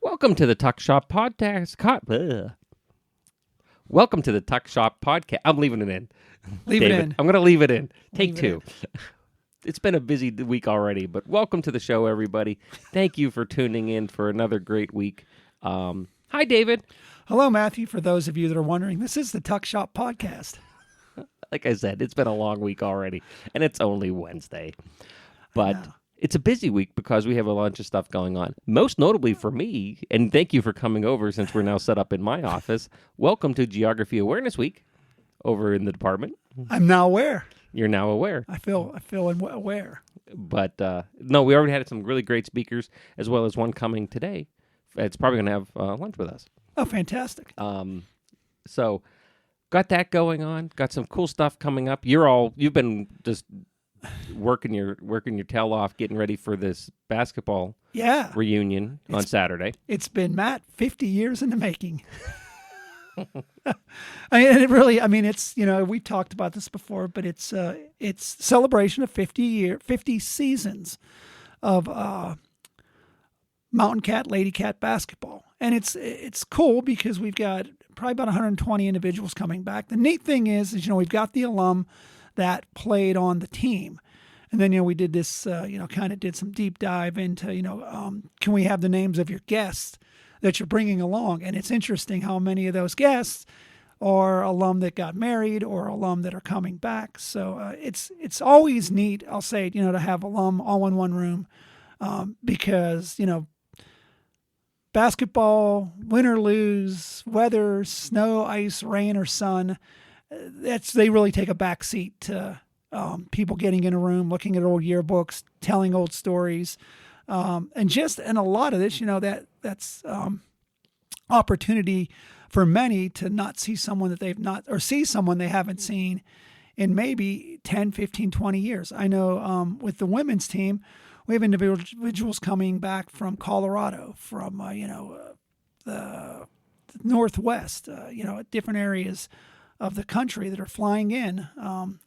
Welcome to the Tuck Shop Podcast. Welcome to the Tuck Shop Podcast. I'm leaving it in. Leave David, it in. I'm going to leave it in. Take Leave it two. It's been a busy week already, but welcome to the show, everybody. Thank you for tuning in for another great week. Hi, David. Hello, Matthew. For those of you that are wondering, this is the Tuck Shop Podcast. Like I said, it's been a long week already, and it's only Wednesday. But it's a busy week because we have a bunch of stuff going on. Most notably for me, and thank you for coming over since we're now set up in my office. Welcome to Geography Awareness Week over in the department. I'm now aware. You're now aware. I feel aware. But no, we already had some really great speakers, as well as one coming today. It's probably going to have lunch with us. Oh, fantastic. So got that going on. Got some cool stuff coming up. You've been just working your tail off, getting ready for this basketball reunion on Saturday. It's been, Matt, 50 years in the making. It's, we've talked about this before, but it's celebration of 50 seasons of Mountain Cat, Lady Cat basketball. And it's cool because we've got probably about 120 individuals coming back. The neat thing is we've got the alum that played on the team. And then, we did this, kind of did some deep dive into, can we have the names of your guests that you're bringing along? And it's interesting how many of those guests are alum that got married or alum that are coming back. So it's always neat, I'll say, to have alum all in one room because, basketball, win or lose, weather, snow, ice, rain, or sun, they really take a back seat to people getting in a room, looking at old yearbooks, telling old stories, and a lot of this, that's opportunity for many to not see someone that they've not, or see someone they haven't seen in maybe 10, 15, 20 years. I know with the women's team, we have individuals coming back from Colorado, from the Northwest, different areas of the country that are flying in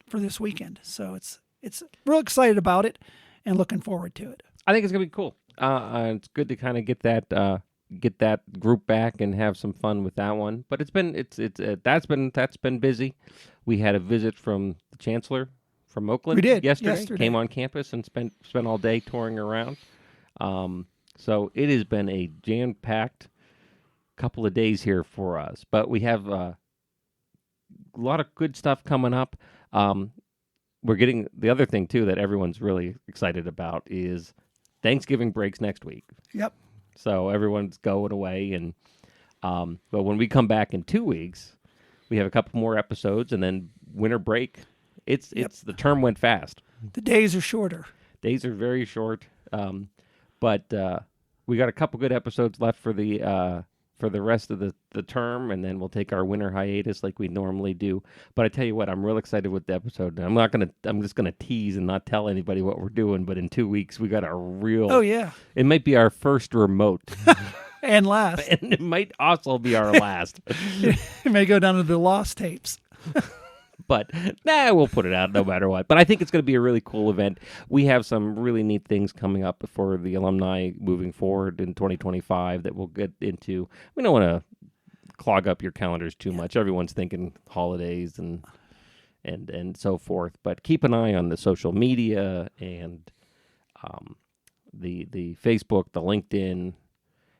for this weekend. So it's real excited about it and looking forward to it. I think it's gonna be cool. It's good to kind of get that group back and have some fun with that one. But that's been busy. We had a visit from the Chancellor from Oakland. We did yesterday. Came on campus and spent all day touring around. So it has been a jam-packed couple of days here for us. But we have a lot of good stuff coming up. We're getting the other thing too that everyone's really excited about is Thanksgiving breaks next week. Yep. So everyone's going away, and but when we come back in 2 weeks, we have a couple more episodes, and then winter break. It's the term went fast. The days are shorter. Days are very short, but we got a couple good episodes left for the rest of the term, and then we'll take our winter hiatus like we normally do. But I tell you what, I'm real excited with the episode. I'm just gonna tease and not tell anybody what we're doing. But in 2 weeks, we got a real. Oh yeah. It might be our first remote. And last. And it might also be our last. It may go down to the lost tapes. But we'll put it out no matter what. But I think it's going to be a really cool event. We have some really neat things coming up for the alumni moving forward in 2025 that we'll get into. We don't want to clog up your calendars too much. Everyone's thinking holidays and so forth. But keep an eye on the social media and the Facebook, the LinkedIn. If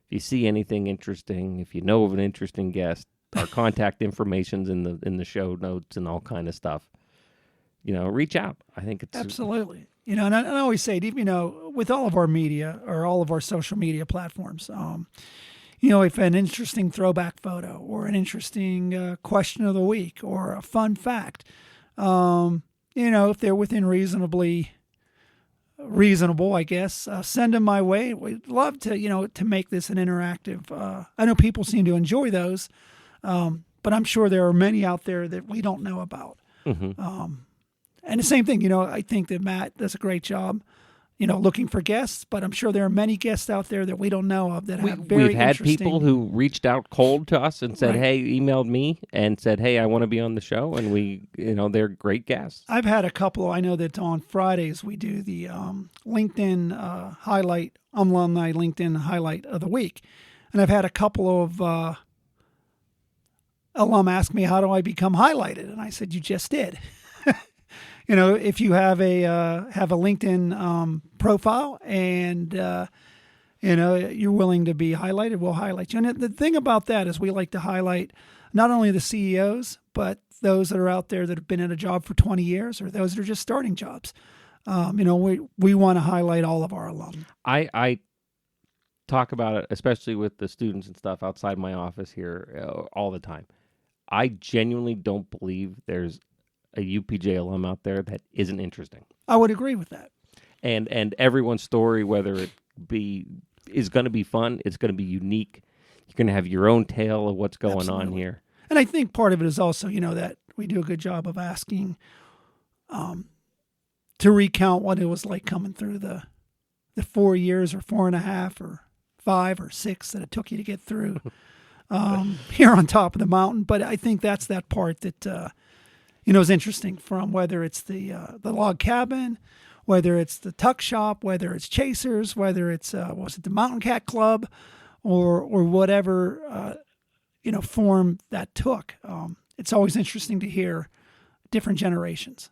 you see anything interesting, if you know of an interesting guest, our contact information's in the show notes and all kind of stuff. Reach out. I think it's absolutely. And I always say, with all of our media or all of our social media platforms, if an interesting throwback photo or an interesting question of the week or a fun fact, if they're within reasonable, I guess, send them my way. We'd love to, to make this an interactive. I know people seem to enjoy those. But I'm sure there are many out there that we don't know about. Mm-hmm. And the same thing, I think that Matt does a great job, looking for guests, but I'm sure there are many guests out there that we don't know of that have very We've had interesting... people who reached out cold to us and said, Right. hey, emailed me and said, hey, I want to be on the show. And we, they're great guests. I've had a couple. I know that on Fridays we do the LinkedIn alumni LinkedIn highlight of the week. And I've had a couple of alum ask me, how do I become highlighted? And I said, you just did. If you have a LinkedIn profile and you're willing to be highlighted, we'll highlight you. And the thing about that is we like to highlight not only the CEOs, but those that are out there that have been at a job for 20 years or those that are just starting jobs. We want to highlight all of our alum. I talk about it, especially with the students and stuff outside my office here all the time. I genuinely don't believe there's a UPJ alum out there that isn't interesting. I would agree with that. And everyone's story, whether it be is going to be fun, it's going to be unique. You're going to have your own tale of what's going on here. And I think part of it is also, that we do a good job of asking to recount what it was like coming through the 4 years or 4.5 or 5 or 6 that it took you to get through here on top of the mountain. But I think that's that part that is interesting, from whether it's the log cabin, whether it's the tuck shop, whether it's chasers, whether it's the Mountain Cat Club, or whatever form that took. It's always interesting to hear different generations.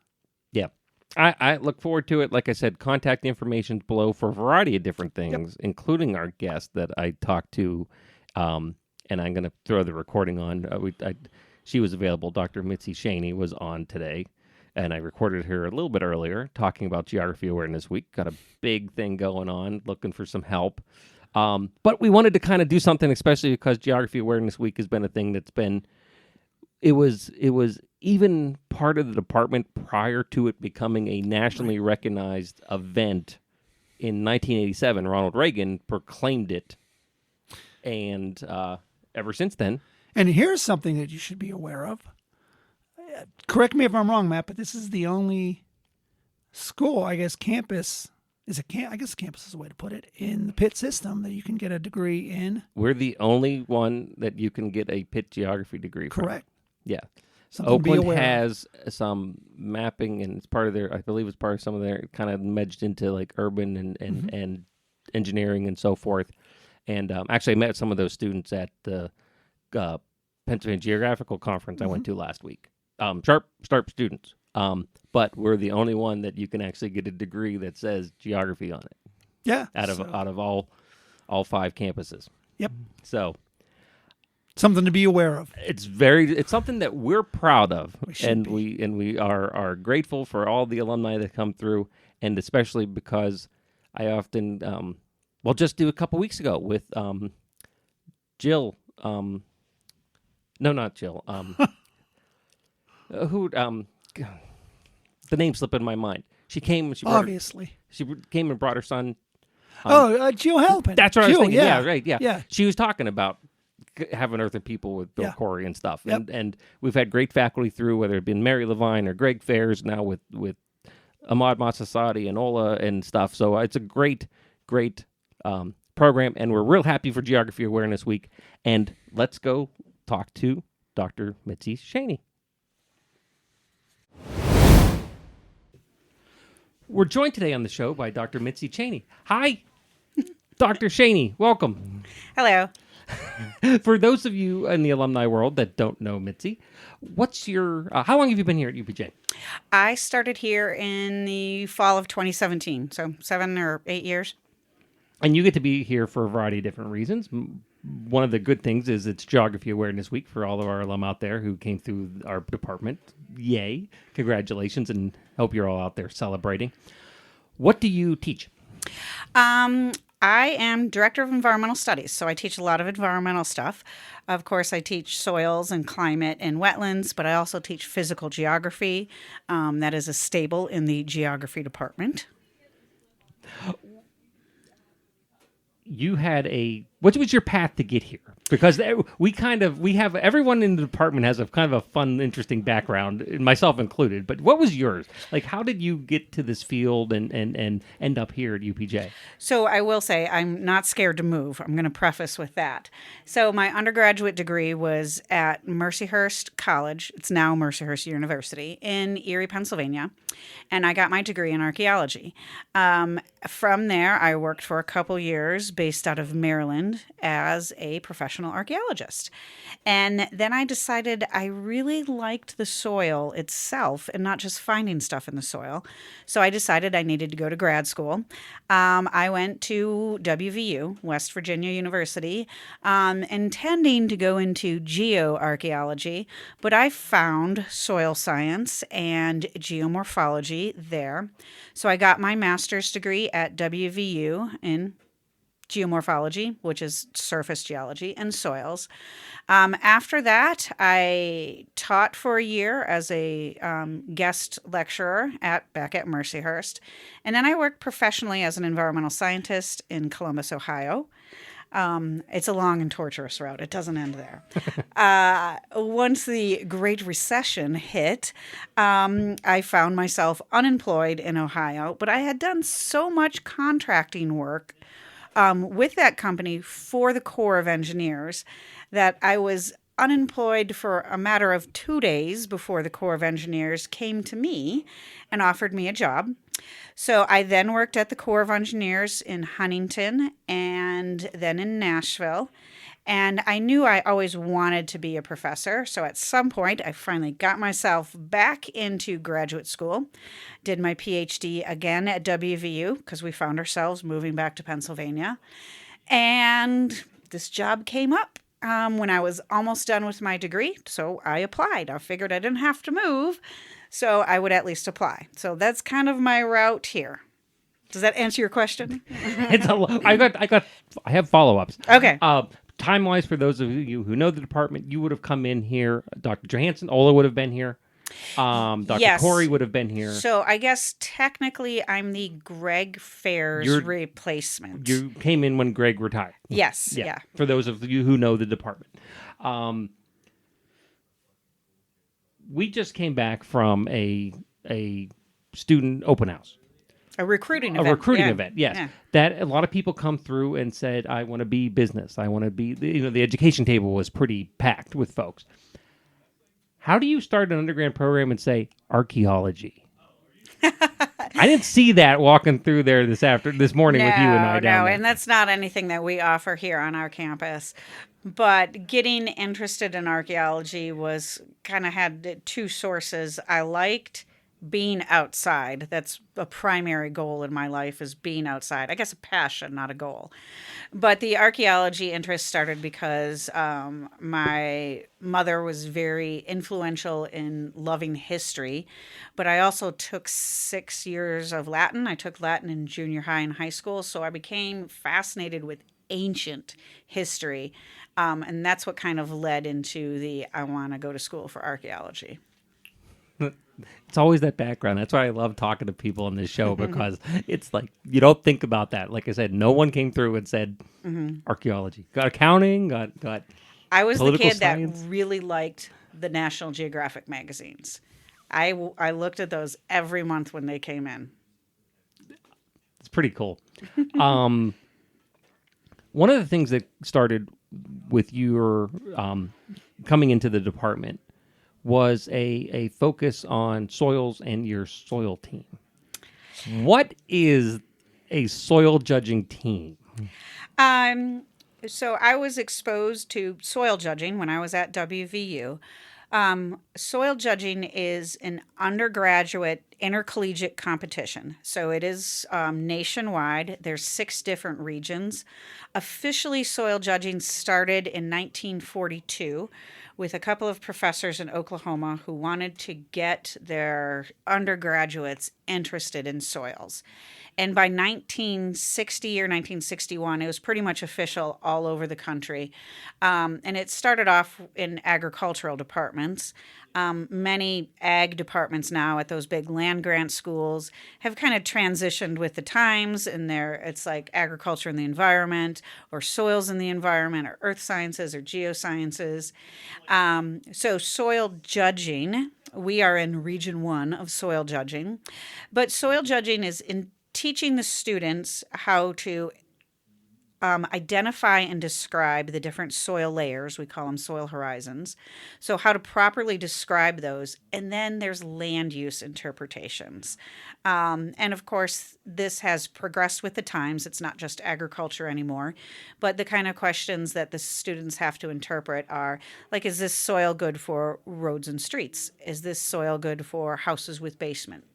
Yeah. I look forward to it. Like I said, contact information below for a variety of different things, including our guest that I talked to, and I'm going to throw the recording on. She was available. Dr. Mitzy Schaney was on today, and I recorded her a little bit earlier talking about Geography Awareness Week. Got a big thing going on, looking for some help. But we wanted to kind of do something, especially because Geography Awareness Week has been a thing that's been, it was even part of the department prior to it becoming a nationally recognized event. In 1987, Ronald Reagan proclaimed it, and ever since then. And here's something that you should be aware of. Correct me if I'm wrong, Matt, but this is the only school, I guess, campus. I guess campus is the way to put it, in the Pitt system that you can get a degree in. We're the only one that you can get a Pitt geography degree from. Correct. Yeah. Something Oakland has some mapping, and it's part of their, I believe it's part of some of their, kind of merged into like urban and engineering and so forth. And actually I met some of those students at the Pennsylvania Geographical Conference I went to last week. Sharp students. But we're the only one that you can actually get a degree that says geography on it. Yeah. Out of all 5 campuses. Yep. So something to be aware of. It's something that we're proud of, we we are grateful for all the alumni that come through, and especially because I often just do a couple weeks ago with Jill. No, not Jill. Who the name slipped in my mind. She came. She came and brought her son. Jill Halpin. That's what I was thinking. Yeah, right. Yeah. Yeah. She was talking about having Earthen People with Bill Corey and stuff. Yep. And we've had great faculty through, whether it been Mary Levine or Greg Fairs, now with Ahmad Masasadi and Ola and stuff. So it's a great program, and we're real happy for Geography Awareness Week. And let's go talk to Dr. Mitzy Schaney. We're joined today on the show by Dr. Mitzy Schaney. Hi, Dr. Schaney. Welcome. Hello. For those of you in the alumni world that don't know Mitzy, what's your, how long have you been here at UPJ? I started here in the fall of 2017, so 7 or 8 years. And you get to be here for a variety of different reasons. One of the good things is it's Geography Awareness Week for all of our alum out there who came through our department. Yay. Congratulations, and hope you're all out there celebrating. What do you teach? I am Director of Environmental Studies, so I teach a lot of environmental stuff. Of course, I teach soils and climate and wetlands, but I also teach physical geography. That is a staple in the geography department. You had what was your path to get here? Because we have, everyone in the department has a kind of a fun, interesting background, myself included. But what was yours? Like, how did you get to this field and end up here at UPJ? So I will say I'm not scared to move. I'm going to preface with that. So my undergraduate degree was at Mercyhurst College. It's now Mercyhurst University in Erie, Pennsylvania. And I got my degree in archaeology. From there, I worked for a couple years based out of Maryland trained as a professional archaeologist. And then I decided I really liked the soil itself and not just finding stuff in the soil. So I decided I needed to go to grad school. I went to WVU, West Virginia University, intending to go into geoarchaeology, but I found soil science and geomorphology there. So I got my master's degree at WVU in geomorphology, which is surface geology and soils. After that, I taught for a year as a guest lecturer back at Mercyhurst. And then I worked professionally as an environmental scientist in Columbus, Ohio. It's a long and torturous road. It doesn't end there. Once the Great Recession hit, I found myself unemployed in Ohio, but I had done so much contracting work with that company for the Corps of Engineers that I was unemployed for a matter of 2 days before the Corps of Engineers came to me and offered me a job. So I then worked at the Corps of Engineers in Huntington and then in Nashville. And I knew I always wanted to be a professor. So at some point, I finally got myself back into graduate school, did my PhD again at WVU because we found ourselves moving back to Pennsylvania. And this job came up when I was almost done with my degree. So I applied. I figured I didn't have to move, so I would at least apply. So that's kind of my route here. Does that answer your question? It's I have follow-ups. Okay. Time-wise, for those of you who know the department, you would have come in here. Dr. Johansson, Ola would have been here. Dr. Yes. Corey would have been here. So I guess technically I'm the Greg Fair's replacement. You came in when Greg retired. Yes. Yeah. For those of you who know the department. We just came back from a student open house. A recruiting event. A recruiting event, yes. Yeah. That a lot of people come through and said, I want to be business. I want to be, the education table was pretty packed with folks. How do you start an undergrad program and say archaeology? I didn't see that walking through there this morning with you and I down there. And that's not anything that we offer here on our campus. But getting interested in archaeology was kind of had two sources. I liked being outside. That's a primary goal in my life, is being outside. I guess a passion, not a goal. But the archaeology interest started because my mother was very influential in loving history. But I also took 6 years of Latin. I took Latin in junior high and high school. So I became fascinated with ancient history. And that's what kind of led into I want to go to school for archaeology. It's always that background. That's why I love talking to people on this show, because it's like you don't think about that. Like I said, no one came through and said archaeology. Got accounting, got I was the kid science. that really liked the National Geographic magazines. I looked at those every month when they came in. It's pretty cool. One of the things that started with your coming into the department was a focus on soils and your soil team. What is a soil judging team? So I was exposed to soil judging when I was at WVU. Soil judging is an undergraduate intercollegiate competition. So it is nationwide. There's 6 different regions. Officially, soil judging started in 1942 with a couple of professors in Oklahoma who wanted to get their undergraduates interested in soils. And by 1960 or 1961, it was pretty much official all over the country. And it started off in agricultural departments. Many ag departments now at those big land grant schools have kind of transitioned with the times, and it's like agriculture and the environment, or soils and the environment, or earth sciences, or geosciences. So soil judging, we are in Region 1 of soil judging. But soil judging is in teaching the students how to identify and describe the different soil layers. We call them soil horizons. So, how to properly describe those. And then there's land use interpretations. And of course, this has progressed with the times. It's not just agriculture anymore. But the kind of questions that the students have to interpret are like, is this soil good for roads and streets? Is this soil good for houses with basement?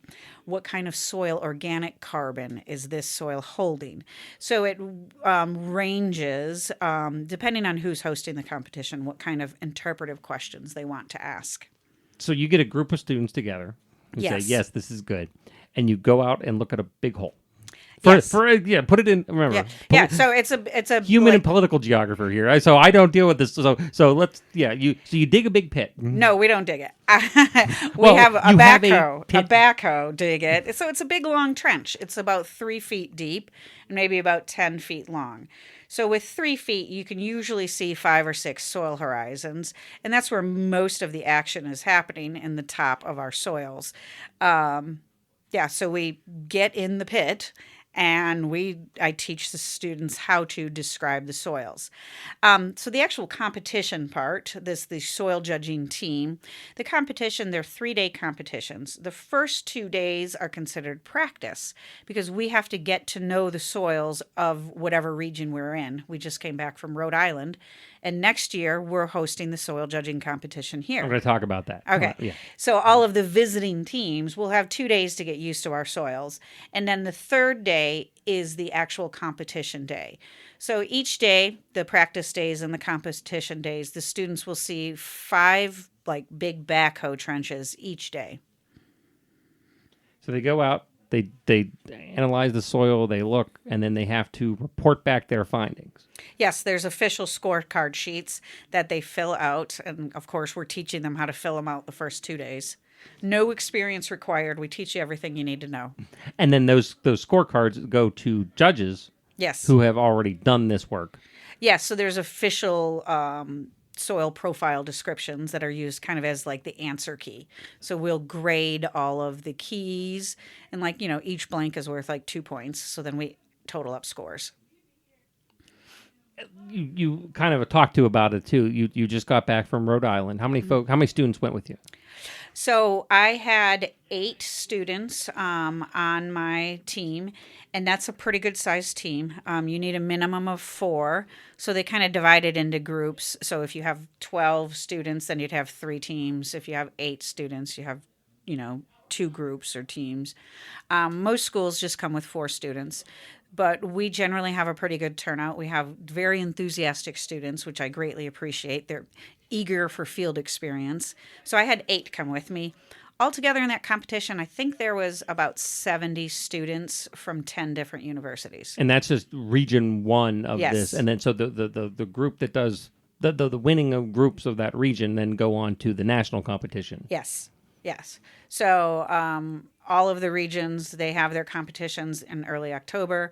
What kind of soil organic carbon is this soil holding? So it ranges, depending on who's hosting the competition, what kind of interpretive questions they want to ask. So you get a group of students together and say, Yes. yes, this is good. And you go out and look at a big hole. Yes. Put it in. Remember, Yeah. So it's a human like, and political geographer here. So I don't deal with this. So let's you dig a big pit. No, we don't dig it. We Well, have a you have a backhoe. pit. Backhoe dig it. So it's a big long trench. It's about 3 feet deep and maybe about 10 feet long. So with 3 feet, you can usually see 5 or 6 soil horizons, and that's where most of the action is happening in the top of our soils. So we get in the pit. And I teach the students how to describe the soils. So the actual competition part, the soil judging team, the competition, they're 3-day competitions. The first 2 days are considered practice because we have to get to know the soils of whatever region we're in. We just came back from Rhode Island, and next year we're hosting the soil judging competition here. I'm going to talk about that. Okay. Yeah. So all of the visiting teams will have 2 days to get used to our soils. And then the third day is the actual competition day. So each day, the practice days and the competition days, the students will see 5 like big backhoe trenches each day. So they go out, they analyze the soil, they look, and then they have to report back their findings. Yes, there's official scorecard sheets that they fill out. And of course, we're teaching them how to fill them out the first 2 days. No experience required. We teach you everything you need to know. And then those scorecards go to judges Yes. who have already done this work. Yes, so there's official soil profile descriptions that are used kind of as like the answer key. So we'll grade all of the keys, and each blank is worth like 2 points. So then we total up scores. You kind of talked to about it too. You just got back from Rhode Island. How many students went with you? So I had 8 students on my team, and that's a pretty good sized team. You need a minimum of 4. So they kind of divided into groups. So if you have 12 students, then you'd have 3 teams. If you have 8 students, you have, 2 groups or teams. Most schools just come with 4 students. But we generally have a pretty good turnout. We have very enthusiastic students, which I greatly appreciate. They're eager for field experience. So I had 8 come with me. Altogether in that competition, I think there was about 70 students from 10 different universities. And that's just region 1 of Yes. this. And then so the group that does the winning of groups of that region then go on to the national competition. Yes. So all of the regions, they have their competitions in early October.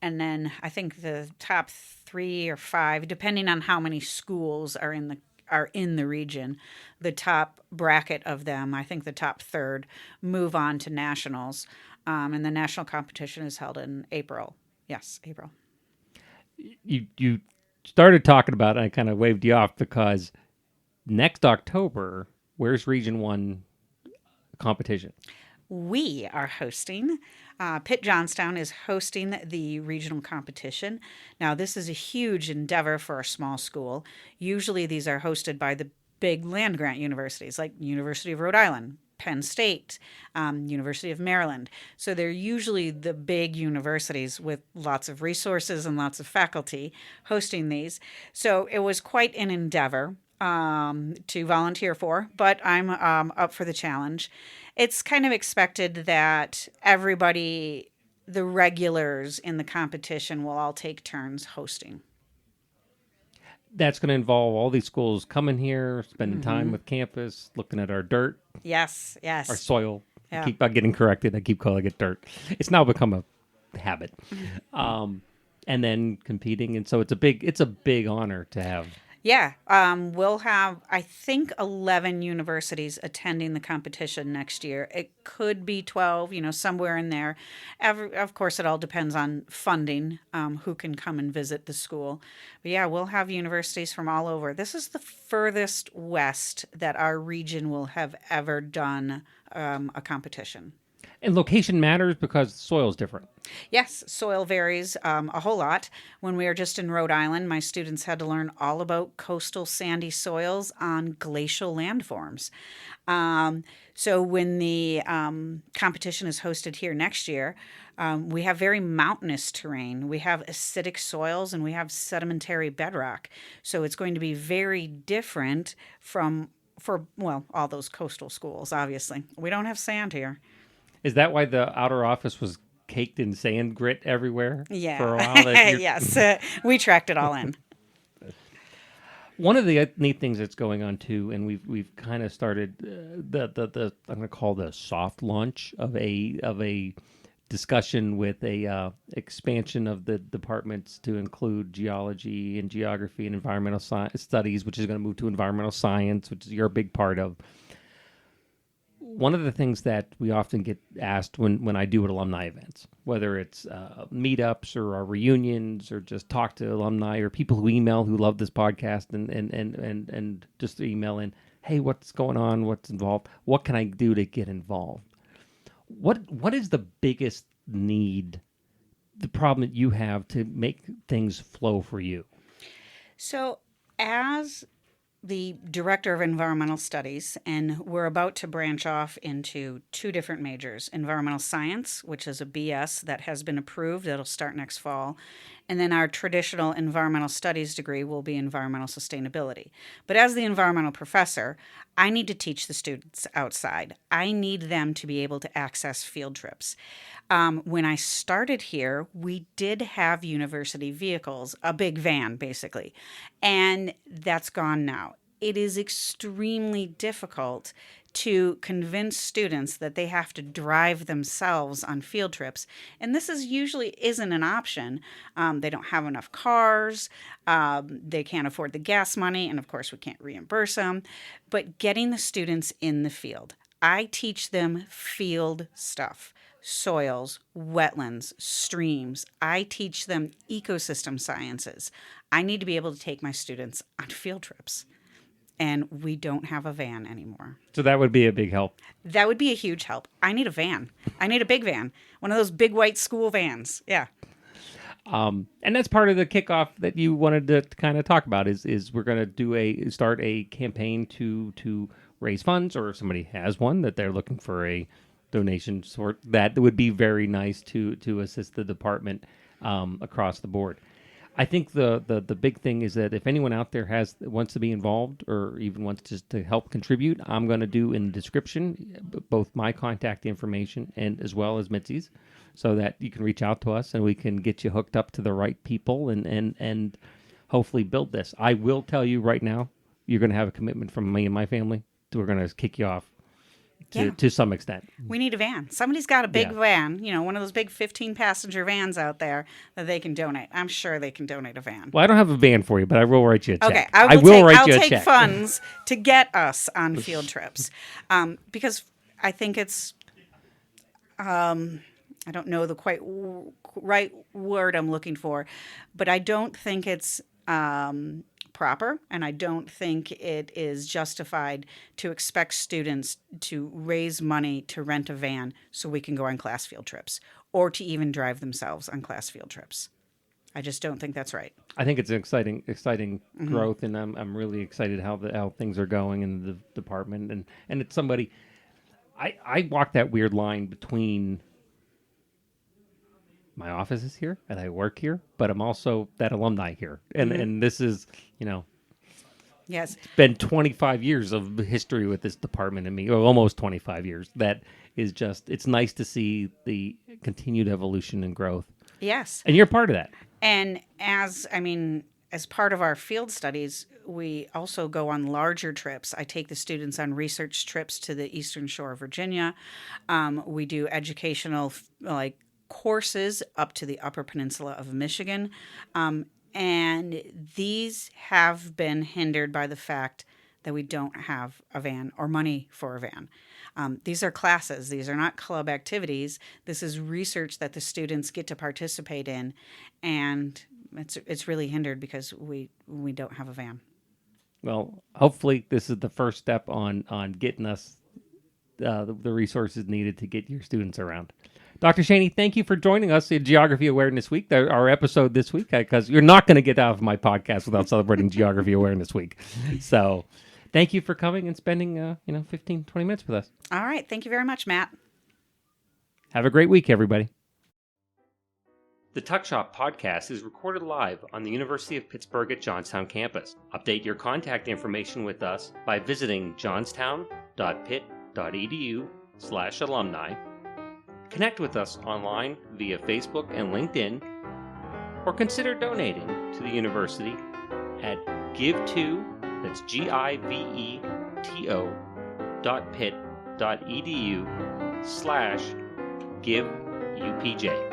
And then I think the top 3 or 5, depending on how many schools are in the region, the top bracket of them, I think the top third, move on to nationals. And the national competition is held in April. Yes, April. You started talking about it, and I kind of waved you off because next October, where's Region 1 competition? We are hosting. Pitt Johnstown is hosting the regional competition. Now, this is a huge endeavor for a small school. Usually these are hosted by the big land-grant universities like University of Rhode Island, Penn State, University of Maryland. So they're usually the big universities with lots of resources and lots of faculty hosting these. So it was quite an endeavor to volunteer for, but I'm up for the challenge. It's kind of expected that everybody, the regulars in the competition, will all take turns hosting. That's going to involve all these schools coming here, spending time with campus, looking at our dirt, Yes. our soil. Yeah. I keep getting corrected. I keep calling it dirt. It's now become a habit. And then competing, and so it's a big honor to have. Yeah, we'll have, I think, 11 universities attending the competition next year. It could be 12, somewhere in there. Of course, it all depends on funding, who can come and visit the school. But yeah, we'll have universities from all over. This is the furthest west that our region will have ever done a competition. And location matters because soil is different. Yes, soil varies a whole lot. When we were just in Rhode Island, my students had to learn all about coastal sandy soils on glacial landforms. Um, so when the competition is hosted here next year, we have very mountainous terrain. We have acidic soils and we have sedimentary bedrock. So it's going to be very different for all those coastal schools, obviously. We don't have sand here. Is that why the outer office was caked in sand grit everywhere for a Yeah. while? Yes. We tracked it all in. One of the neat things that's going on too, and we've kind of started the I'm going to call the soft launch of a discussion with a expansion of the departments to include geology and geography and environmental studies, which is going to move to environmental science, which is you're a big part of. One of the things that we often get asked when I do at alumni events, whether it's meetups or our reunions or just talk to alumni or people who email who love this podcast and just email in, hey, what's going on? What's involved? What can I do to get involved? What is the biggest need, the problem that you have to make things flow for you? So, as the director of environmental studies, and we're about to branch off into two different majors: environmental science, which is a BS that has been approved, that'll start next fall, and then our traditional environmental studies degree will be environmental sustainability. But as the environmental professor, I need to teach the students outside. I need them to be able to access field trips. When I started here, we did have university vehicles, a big van basically, and that's gone now. It is extremely difficult to convince students that they have to drive themselves on field trips. And this is usually isn't an option. They don't have enough cars. They can't afford the gas money. And of course, we can't reimburse them. But getting the students in the field. I teach them field stuff: soils, wetlands, streams. I teach them ecosystem sciences. I need to be able to take my students on field trips. And we don't have a van anymore. So that would be a big help. That would be a huge help. I need a van. I need a big van. One of those big white school vans. Yeah. And that's part of the kickoff that you wanted to kind of talk about is we're going to start a campaign to raise funds, or if somebody has one that they're looking for a donation sort, that would be very nice to assist the department across the board. I think the big thing is that if anyone out there wants to be involved or even wants just to help contribute, I'm going to do in the description both my contact information and as well as Mitzy's, so that you can reach out to us and we can get you hooked up to the right people and hopefully build this. I will tell you right now, you're going to have a commitment from me and my family. We're going to kick you off to some extent. We need a van. Somebody's got a big Yeah. van, one of those big 15-passenger vans out there that they can donate. I'm sure they can donate a van. Well, I don't have a van for you, but I will write you a check. Okay, I will write I'll you a take check. funds to get us on field trips, because I think it's, I don't know the quite right word I'm looking for, but I don't think it's proper, and I don't think it is justified to expect students to raise money to rent a van so we can go on class field trips, or to even drive themselves on class field trips. I just don't think that's right. I think it's an exciting growth, and I'm really excited how things are going in the department, and it's somebody. I walk that weird line between my office is here and I work here, but I'm also that alumni here, and this is Yes. it's been 25 years of history with this department and me, or almost 25 years. That is just, it's nice to see the continued evolution and growth. Yes. And you're part of that. And as part of our field studies, we also go on larger trips. I take the students on research trips to the Eastern Shore of Virginia. We do educational courses up to the Upper Peninsula of Michigan. And these have been hindered by the fact that we don't have a van or money for a van. These are classes. These are not club activities. This is research that the students get to participate in, and it's really hindered because we don't have a van. Well, hopefully this is the first step on getting us the resources needed to get your students around. Dr. Schaney, thank you for joining us in Geography Awareness Week, our episode this week, because you're not going to get out of my podcast without celebrating Geography Awareness Week. So thank you for coming and spending 15, 20 minutes with us. All right. Thank you very much, Matt. Have a great week, everybody. The Tuck Shop podcast is recorded live on the University of Pittsburgh at Johnstown campus. Update your contact information with us by visiting johnstown.pitt.edu/alumni. Connect with us online via Facebook and LinkedIn, or consider donating to the university at giveto.pitt.edu/giveupj.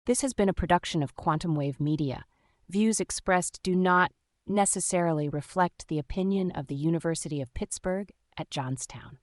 This has been a production of Quantum Wave Media. Views expressed do not necessarily reflect the opinion of the University of Pittsburgh at Johnstown.